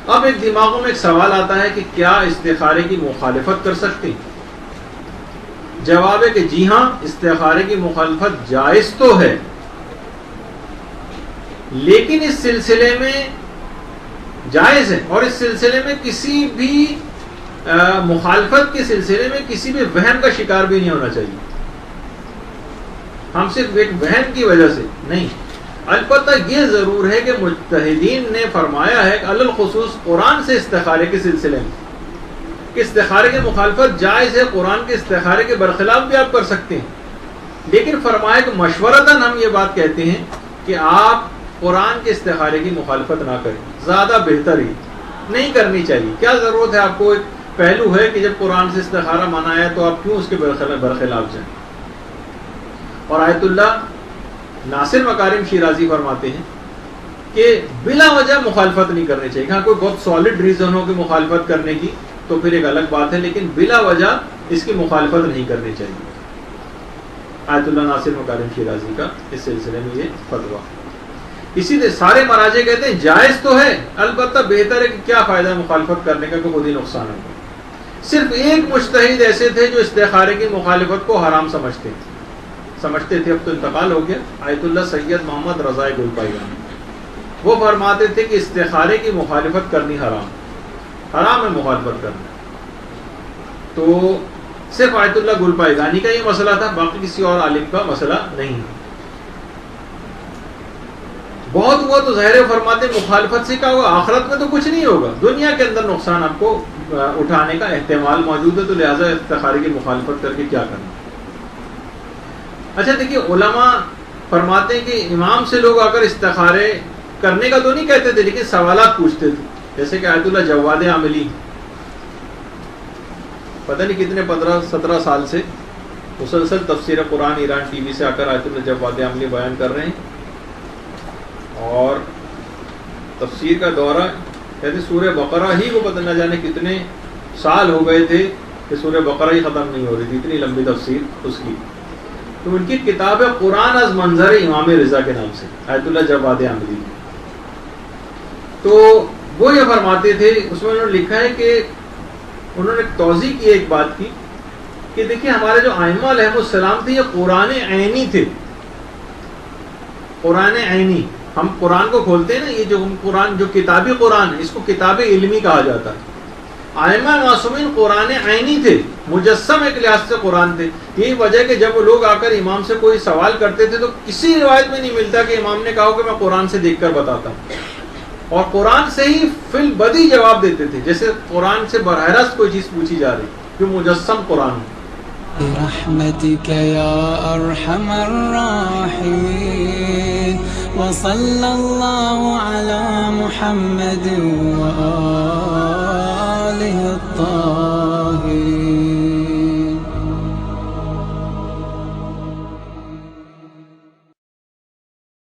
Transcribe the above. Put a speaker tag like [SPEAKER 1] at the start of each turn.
[SPEAKER 1] اب ایک دماغوں میں ایک سوال آتا ہے کہ کیا استخارے کی مخالفت کر سکتے ہیں؟ جواب ہے کہ جی ہاں، استخارے کی مخالفت جائز تو ہے، لیکن اس سلسلے میں جائز ہے، اور اس سلسلے میں کسی بھی مخالفت کے سلسلے میں کسی بھی وہم کا شکار بھی نہیں ہونا چاہیے. ہم صرف ایک وہم کی وجہ سے نہیں. البتہ یہ ضرور ہے کہ مجتہدین نے فرمایا ہے کہ علی الخصوص قرآن سے استخارے کے سلسلے میں کہ استخارے کی مخالفت جائز ہے، قرآن کے استخارے کے برخلاف بھی آپ کر سکتے ہیں، لیکن فرمایا کہ مشورتاً ہم یہ بات کہتے ہیں کہ آپ قرآن کے استخارے کی مخالفت نہ کریں، زیادہ بہتر ہی نہیں کرنی چاہیے. کیا ضرورت ہے آپ کو؟ ایک پہلو ہے کہ جب قرآن سے استخارہ منع ہے تو آپ کیوں اس کے برخلاف جائیں. اور آیت اللہ ناصر مکارم شیرازی فرماتے ہیں کہ بلا وجہ مخالفت نہیں کرنی چاہیے. ہاں کوئی بہت سالڈ ریزن ہو کہ مخالفت کرنے کی تو پھر ایک الگ بات ہے، لیکن بلا وجہ اس کی مخالفت نہیں کرنی چاہیے. آیت اللہ ناصر مکارم شیرازی کا اس سلسلے میں یہ فتویٰ. اسی لیے سارے مراجع کہتے ہیں جائز تو ہے، البتہ بہتر ہے کہ کیا فائدہ مخالفت کرنے کا کہ خود ہی نقصان ہوگا. صرف ایک مجتہد ایسے تھے جو استخارے کی مخالفت کو حرام سمجھتے تھے، اب تو انتقال ہو گیا، آیت اللہ سید محمد رضا گلپائیگانی. وہ فرماتے تھے کہ استخارے کی مخالفت کرنی حرام ہے مخالفت کرنا. تو صرف آیت اللہ گلپائیگانی کا یہ مسئلہ تھا، باقی کسی اور عالم کا مسئلہ نہیں. بہت ہوا تو ظاہر فرماتے مخالفت سے کیا ہوگا؟ آخرت میں تو کچھ نہیں ہوگا، دنیا کے اندر نقصان آپ کو اٹھانے کا احتمال موجود ہے، تو لہٰذا استخارے کی مخالفت کر کے کیا کرنا. اچھا دیکھیے، علماء فرماتے ہیں کہ امام سے لوگ آ کر استخارے کرنے کا تو نہیں کہتے تھے، لیکن سوالات پوچھتے تھے. جیسے کہ آیت اللہ جواد عاملی پتہ نہیں کتنے 15-17 سال سے مسلسل تفسیر قرآن ایران ٹی وی سے آ کر آیت اللہ جواد عاملی بیان کر رہے ہیں، اور تفسیر کا دورہ کہتے سورہ بقرہ ہی کو پتہ نہ جانے کتنے سال ہو گئے تھے کہ سورہ بقرہ ہی ختم نہیں ہو رہی تھی، اتنی لمبی تفسیر اس کی. تو ان کی کتاب ہے قرآن از منظر امام رضا کے نام سے، آیت اللہ جواد عاملی. تو وہ یہ فرماتے تھے، اس میں انہوں نے لکھا ہے کہ انہوں نے توضیح کی ایک بات کی کہ دیکھیں ہمارے جو ائمہ علیہم السلام تھے یہ قرآن عینی تھے. قرآن عینی، ہم قرآن کو کھولتے ہیں نا، یہ جو قرآن جو کتابی قرآن ہے اس کو کتاب علمی کہا جاتا ہے. ائمہ معصومین قرآن عینی تھے، مجسم ایک لحاظ سے قرآن تھے. یہی وجہ کہ جب وہ لوگ آ کر امام سے کوئی سوال کرتے تھے تو کسی روایت میں نہیں ملتا کہ امام نے کہا کہ میں قرآن سے دیکھ کر بتاتا ہوں، اور قرآن سے ہی فی البدی جواب دیتے تھے، جیسے قرآن سے براہ راست کوئی چیز پوچھی جا رہی جو مجسم قرآن ہے.
[SPEAKER 2] برحمتك يا أرحم الراحمين وصلى الله على محمد وآله